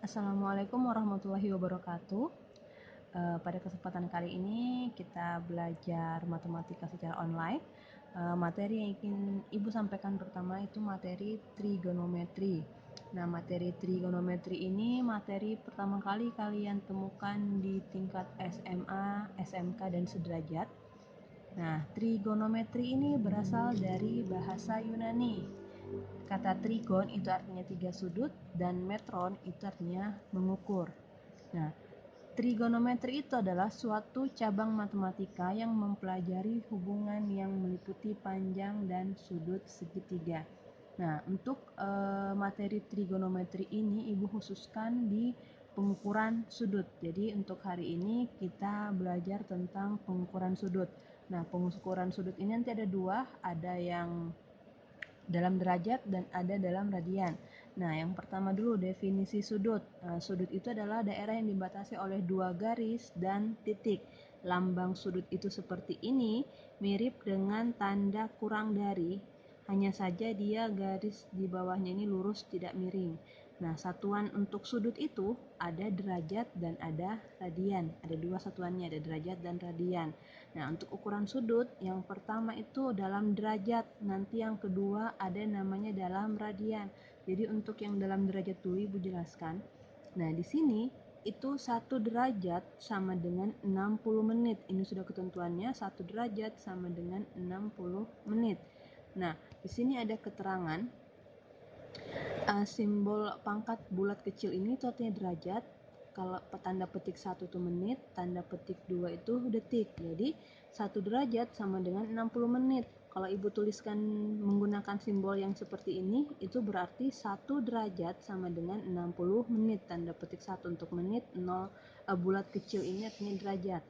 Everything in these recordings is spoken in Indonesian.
Assalamualaikum warahmatullahi wabarakatuh. Pada kesempatan kali ini kita belajar matematika secara online. Materi yang ingin Ibu sampaikan pertama itu materi trigonometri. Nah, materi trigonometri ini materi pertama kali kalian temukan di tingkat SMA, SMK, dan sederajat. Nah, trigonometri ini berasal dari bahasa Yunani. Kata trigon itu artinya 3 sudut dan metron itu artinya mengukur. Nah, trigonometri itu adalah suatu cabang matematika yang mempelajari hubungan yang meliputi panjang dan sudut segitiga. Nah, untuk materi trigonometri ini Ibu khususkan di pengukuran sudut. Jadi untuk hari ini kita belajar tentang pengukuran sudut. Nah, pengukuran sudut ini nanti ada dua, ada yang dalam derajat dan ada dalam radian. Nah, yang pertama dulu definisi sudut. Sudut itu adalah daerah yang dibatasi oleh dua garis dan titik. Lambang sudut itu seperti ini, mirip dengan tanda kurang dari, hanya saja dia garis di bawahnya ini lurus tidak miring. Nah, satuan untuk sudut itu ada derajat dan ada radian. Ada dua satuannya, ada derajat dan radian. Nah, untuk ukuran sudut, yang pertama itu dalam derajat, nanti yang kedua ada namanya dalam radian. Jadi untuk yang dalam derajat dulu Ibu jelaskan. Nah, di sini itu 1 derajat sama dengan 60 menit. Ini sudah ketentuannya, 1 derajat sama dengan 60 menit. Nah, di sini ada keterangan simbol pangkat bulat kecil ini itu artinya derajat. Kalau tanda petik 1 itu menit, tanda petik 2 itu detik. Jadi 1 derajat sama dengan 60 menit. Kalau Ibu tuliskan menggunakan simbol yang seperti ini, itu berarti 1 derajat sama dengan 60 menit. Tanda petik 1 untuk menit, 0 bulat kecil ini artinya derajat.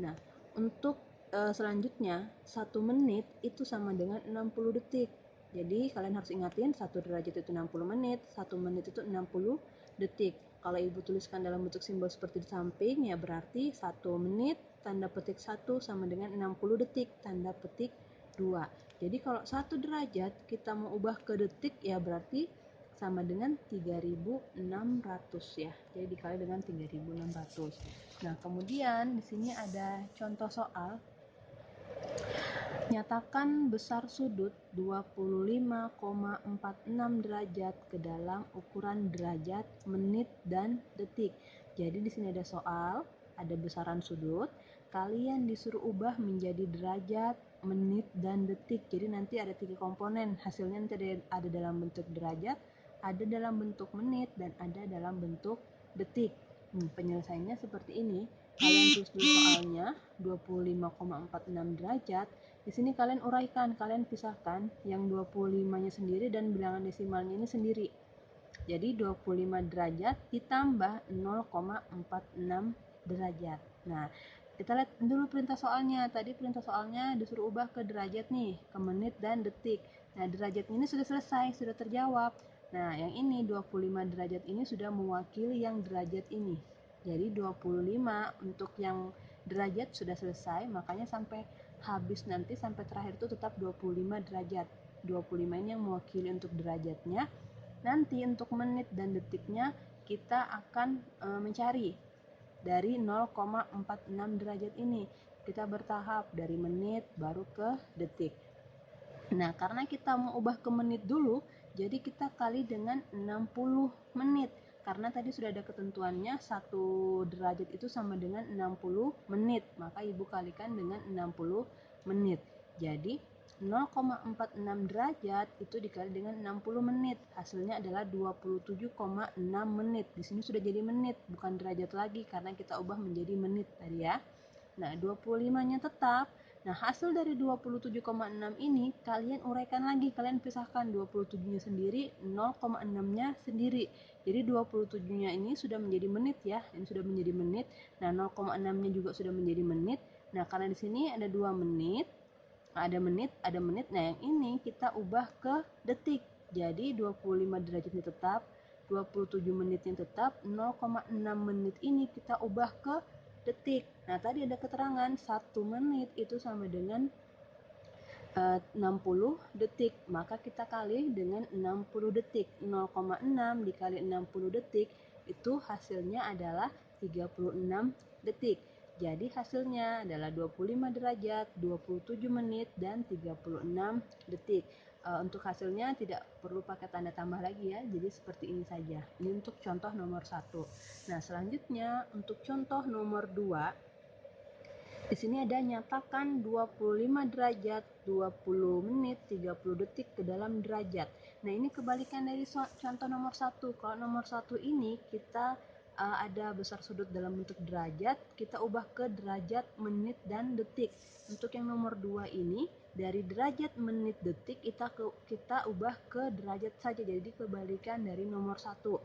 Nah, untuk selanjutnya 1 menit itu sama dengan 60 detik. Jadi kalian harus ingatin 1 derajat itu 60 menit, 1 menit itu 60 detik. Kalau Ibu tuliskan dalam bentuk simbol seperti di samping, ya berarti 1 menit tanda petik 1 sama dengan 60 detik tanda petik 2. Jadi kalau 1 derajat kita mau ubah ke detik, ya berarti sama dengan 3600 ya. Jadi dikali dengan 3600. Nah, kemudian di sini ada contoh soal. Nyatakan besar sudut 25,46 derajat ke dalam ukuran derajat, menit, dan detik. Jadi di sini ada soal, ada besaran sudut. Kalian disuruh ubah menjadi derajat, menit, dan detik. Jadi nanti ada 3 komponen. Hasilnya nanti ada dalam bentuk derajat, ada dalam bentuk menit, dan ada dalam bentuk detik. Penyelesaiannya seperti ini. Kalian tulis dulu soalnya 25,46 derajat. Di sini kalian uraikan, kalian pisahkan yang 25-nya sendiri dan bilangan desimalnya ini sendiri. Jadi 25 derajat ditambah 0,46 derajat. Nah, kita lihat dulu perintah soalnya. Tadi perintah soalnya disuruh ubah ke derajat nih, ke menit dan detik. Nah, derajat ini sudah selesai, sudah terjawab. Nah, yang ini 25 derajat ini sudah mewakili yang derajat ini. Jadi 25 untuk yang derajat sudah selesai, makanya sampai habis nanti sampai terakhir itu tetap 25 derajat. 25 ini yang mewakili untuk derajatnya. Nanti untuk menit dan detiknya kita akan mencari dari 0,46 derajat ini. Kita bertahap dari menit baru ke detik. Nah, karena kita mau ubah ke menit dulu, jadi kita kali dengan 60 menit. Karena tadi sudah ada ketentuannya 1 derajat itu sama dengan 60 menit. Maka Ibu kalikan dengan 60 menit. Jadi 0,46 derajat itu dikali dengan 60 menit. Hasilnya adalah 27,6 menit. Di sini sudah jadi menit, bukan derajat lagi karena kita ubah menjadi menit tadi ya. Nah, 25-nya tetap. Nah, hasil dari 27,6 ini kalian uraikan lagi, kalian pisahkan 27-nya sendiri, 0,6-nya sendiri. Jadi 27-nya ini sudah menjadi menit ya, ini sudah menjadi menit. Nah, 0,6-nya juga sudah menjadi menit. Nah, karena di sini ada 2 menit, ada menit, ada menit. Nah, yang ini kita ubah ke detik. Jadi 25 derajatnya tetap, 27 menitnya tetap, 0,6 menit ini kita ubah ke detik. Nah, tadi ada keterangan 1 menit itu sama dengan 60 detik. Maka kita kali dengan 60 detik. 0,6 dikali 60 detik itu hasilnya adalah 36 detik. Jadi hasilnya adalah 25 derajat, 27 menit, dan 36 detik. Untuk hasilnya tidak perlu pakai tanda tambah lagi ya, jadi seperti ini saja. Ini untuk contoh nomor 1. Nah, selanjutnya untuk contoh nomor 2, di sini ada nyatakan 25 derajat, 20 menit, 30 detik ke dalam derajat. Nah, ini kebalikan dari contoh nomor 1. Kalau nomor 1 ini kita ada besar sudut dalam bentuk derajat, kita ubah ke derajat, menit, dan detik. Untuk yang nomor 2 ini, dari derajat, menit, detik kita ubah ke derajat saja. Jadi kebalikan dari nomor 1.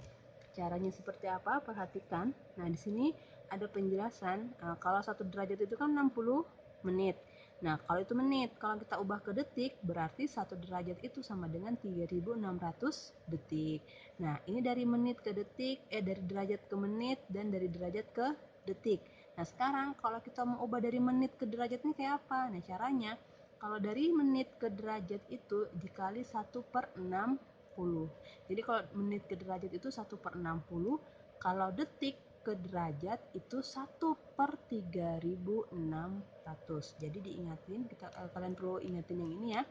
Caranya seperti apa? Perhatikan. Nah, di sini ada penjelasan. Kalau 1 derajat itu kan 60 menit. Nah, kalau itu menit, kalau kita ubah ke detik, berarti 1 derajat itu sama dengan 3600 detik. Nah, ini dari menit ke detik, dari derajat ke menit, dan dari derajat ke detik. Nah, sekarang kalau kita mau ubah dari menit ke derajat ini kayak apa? Nah, caranya, kalau dari menit ke derajat itu dikali 1/60. Jadi kalau menit ke derajat itu 1/60, kalau detik ke derajat itu 1/3600. Jadi diingatin, kalian perlu ingatin yang ini ya.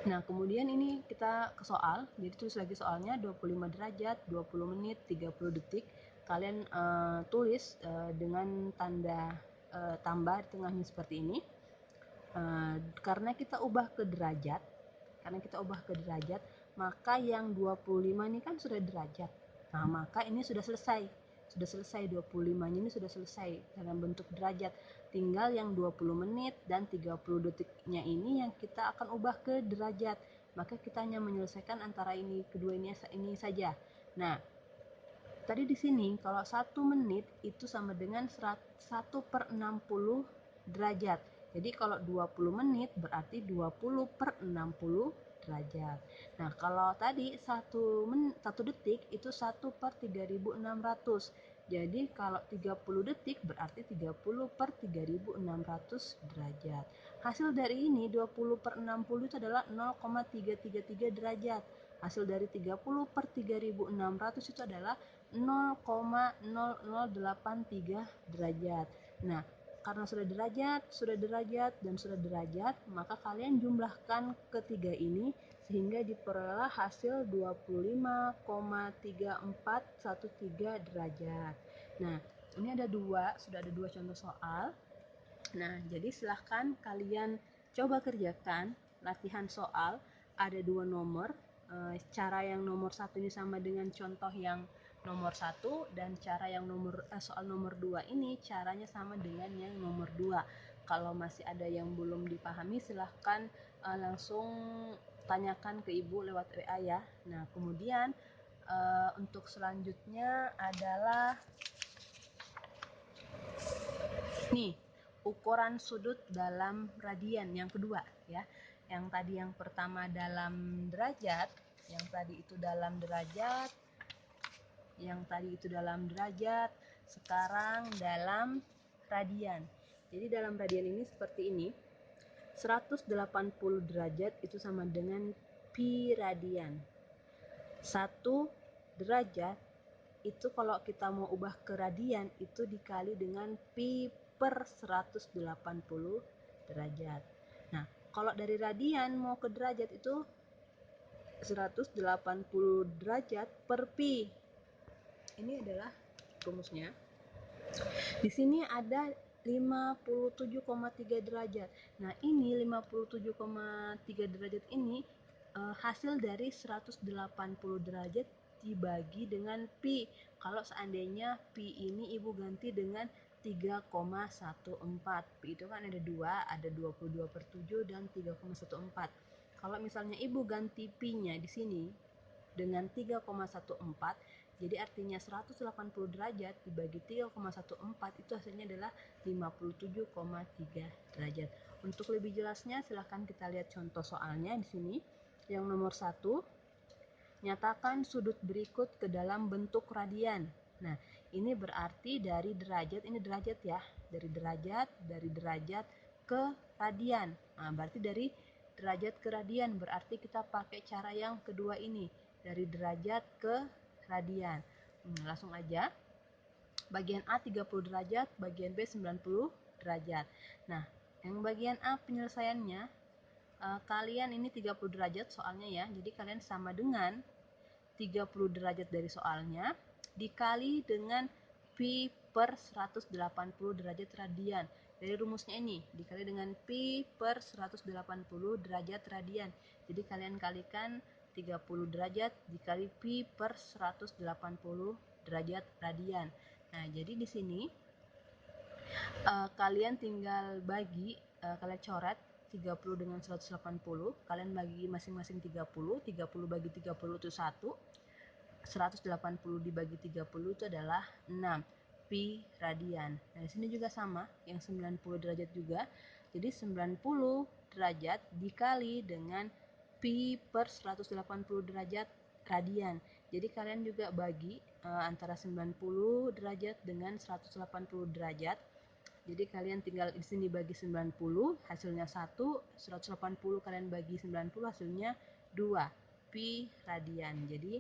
Nah, kemudian ini kita ke soal. Jadi tulis lagi soalnya, 25 derajat, 20 menit, 30 detik. Kalian tulis dengan tanda tambah di tengahnya seperti ini. Karena kita ubah ke derajat, maka yang 25 ini kan sudah derajat. Nah, maka ini sudah selesai. 25-nya ini sudah selesai dalam bentuk derajat. Tinggal yang 20 menit dan 30 detiknya ini yang kita akan ubah ke derajat. Maka kita hanya menyelesaikan antara kedua ini saja. Nah, tadi di sini kalau 1 menit itu sama dengan 1/60 derajat. Jadi kalau 20 menit berarti 20/60 derajat. Nah, kalau tadi 1 detik itu 1/3600. Jadi kalau 30 detik berarti 30/3600 derajat. Hasil dari ini 20/60 itu adalah 0,333 derajat. Hasil dari 30/3600 itu adalah 0,0083 derajat. Nah, karena sudah derajat, dan sudah derajat, maka kalian jumlahkan ketiga ini sehingga diperoleh hasil 25,3413 derajat. Nah, ini sudah ada dua contoh soal. Nah, jadi silahkan kalian coba kerjakan latihan soal. Ada 2 nomor. Cara yang nomor 1 ini sama dengan contoh yang nomor 1, dan cara yang soal nomor 2 ini caranya sama dengan yang nomor 2. Kalau masih ada yang belum dipahami, silahkan langsung tanyakan ke ibu lewat WA ya. Nah, kemudian untuk selanjutnya adalah nih, ukuran sudut dalam radian yang kedua ya. Yang tadi yang pertama dalam derajat, yang tadi itu dalam derajat, sekarang dalam radian. Jadi dalam radian ini seperti ini. 180 derajat itu sama dengan pi radian. 1 derajat itu kalau kita mau ubah ke radian itu dikali dengan pi per 180 derajat. Nah, kalau dari radian mau ke derajat itu 180 derajat per pi. Ini adalah rumusnya. Di sini ada 57,3 derajat. Nah, ini 57,3 derajat ini hasil dari 180 derajat dibagi dengan pi. Kalau seandainya pi ini ibu ganti dengan 3,14. Pi itu kan ada 2, ada 22/7 dan 3,14. Kalau misalnya ibu ganti pi-nya di sini dengan 3,14, jadi artinya 180 derajat dibagi 3,14 itu hasilnya adalah 57,3 derajat. Untuk lebih jelasnya silahkan kita lihat contoh soalnya di sini. Yang nomor 1, nyatakan sudut berikut ke dalam bentuk radian. Nah, ini berarti dari derajat, ini derajat ya, dari derajat ke radian. Nah, berarti dari derajat ke radian, berarti kita pakai cara yang kedua ini, dari derajat ke radian. Langsung aja. Bagian A 30 derajat, bagian B 90 derajat. Nah, yang bagian A penyelesaiannya, kalian ini 30 derajat soalnya ya, jadi kalian sama dengan 30 derajat dari soalnya dikali dengan pi per 180 derajat radian. Dari rumusnya ini dikali dengan pi per 180 derajat radian. Jadi kalian kalikan 30 derajat dikali pi per 180 derajat radian. Nah, jadi di sini kalian tinggal bagi, kalian coret 30 dengan 180, kalian bagi masing-masing 30 bagi 30 itu 1, 180 dibagi 30 itu adalah 6 pi radian. Nah, di sini juga sama, yang 90 derajat juga. Jadi 90 derajat dikali dengan pi per 180 derajat radian. Jadi kalian juga bagi antara 90 derajat dengan 180 derajat. Jadi kalian tinggal di sini bagi 90, hasilnya 1, 180 kalian bagi 90 hasilnya 2 pi radian. Jadi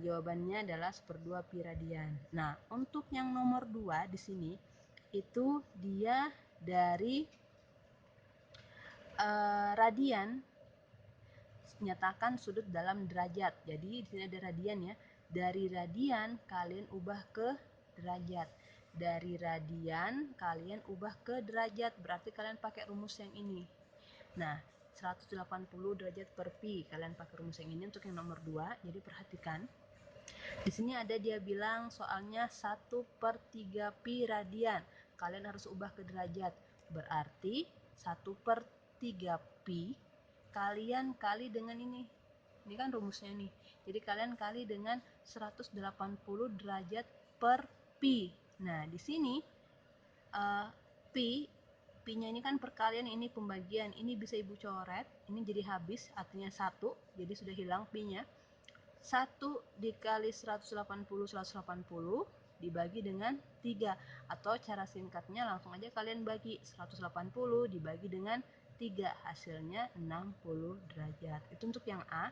jawabannya adalah 1/2 pi radian. Nah, untuk yang nomor 2 di sini itu dia dari radian, nyatakan sudut dalam derajat. Jadi di sini ada radian ya. Dari radian kalian ubah ke derajat. Dari radian kalian ubah ke derajat, berarti kalian pakai rumus yang ini. Nah, 180 derajat per pi, kalian pakai rumus yang ini untuk yang nomor 2. Jadi perhatikan. Di sini ada dia bilang soalnya 1/3 pi radian. Kalian harus ubah ke derajat. Berarti 1/3 pi kalian kali dengan ini. Ini kan rumusnya nih. Jadi kalian kali dengan 180 derajat per pi. Nah, di sini pi-nya ini kan perkalian, ini pembagian. Ini bisa ibu coret. Ini jadi habis, artinya 1. Jadi sudah hilang pi-nya. 1 dikali 180 dibagi dengan 3, atau cara singkatnya langsung aja kalian bagi 180 dibagi dengan 3, hasilnya 60 derajat. Itu untuk yang A.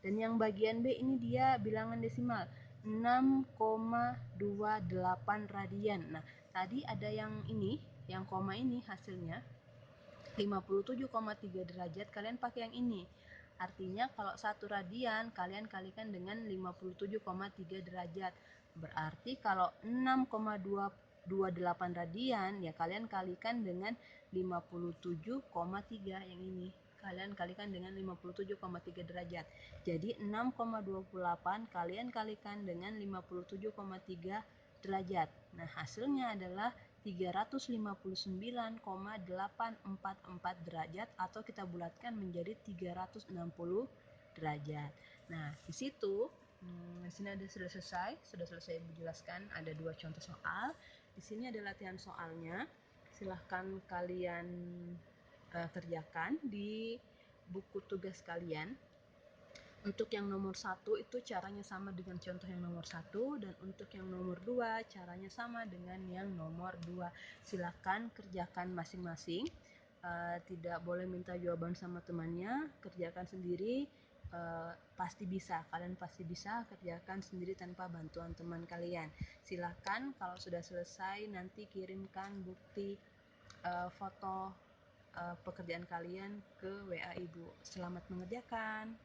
Dan yang bagian B ini dia bilangan desimal 6,28 radian. Nah, tadi ada yang ini, yang koma ini hasilnya 57,3 derajat, kalian pakai yang ini. Artinya kalau 1 radian kalian kalikan dengan 57,3 derajat. Berarti kalau 6,228 radian ya kalian kalikan dengan 57,3 yang ini. Kalian kalikan dengan 57,3 derajat. Jadi 6,28 kalian kalikan dengan 57,3 derajat. Nah, hasilnya adalah 359,844 derajat, atau kita bulatkan menjadi 360 derajat. Nah, di situ di sini sudah selesai menjelaskan, ada 2 contoh soal. Di sini ada latihan soalnya. Silahkan kalian kerjakan di buku tugas kalian. Untuk yang nomor 1 itu caranya sama dengan contoh yang nomor 1, dan untuk yang nomor 2 caranya sama dengan yang nomor 2. Silakan kerjakan masing-masing. Tidak boleh minta jawaban sama temannya, kerjakan sendiri. Pasti bisa, kalian pasti bisa kerjakan sendiri tanpa bantuan teman kalian. Silakan kalau sudah selesai nanti kirimkan bukti foto pekerjaan kalian ke WA Ibu. Selamat mengerjakan.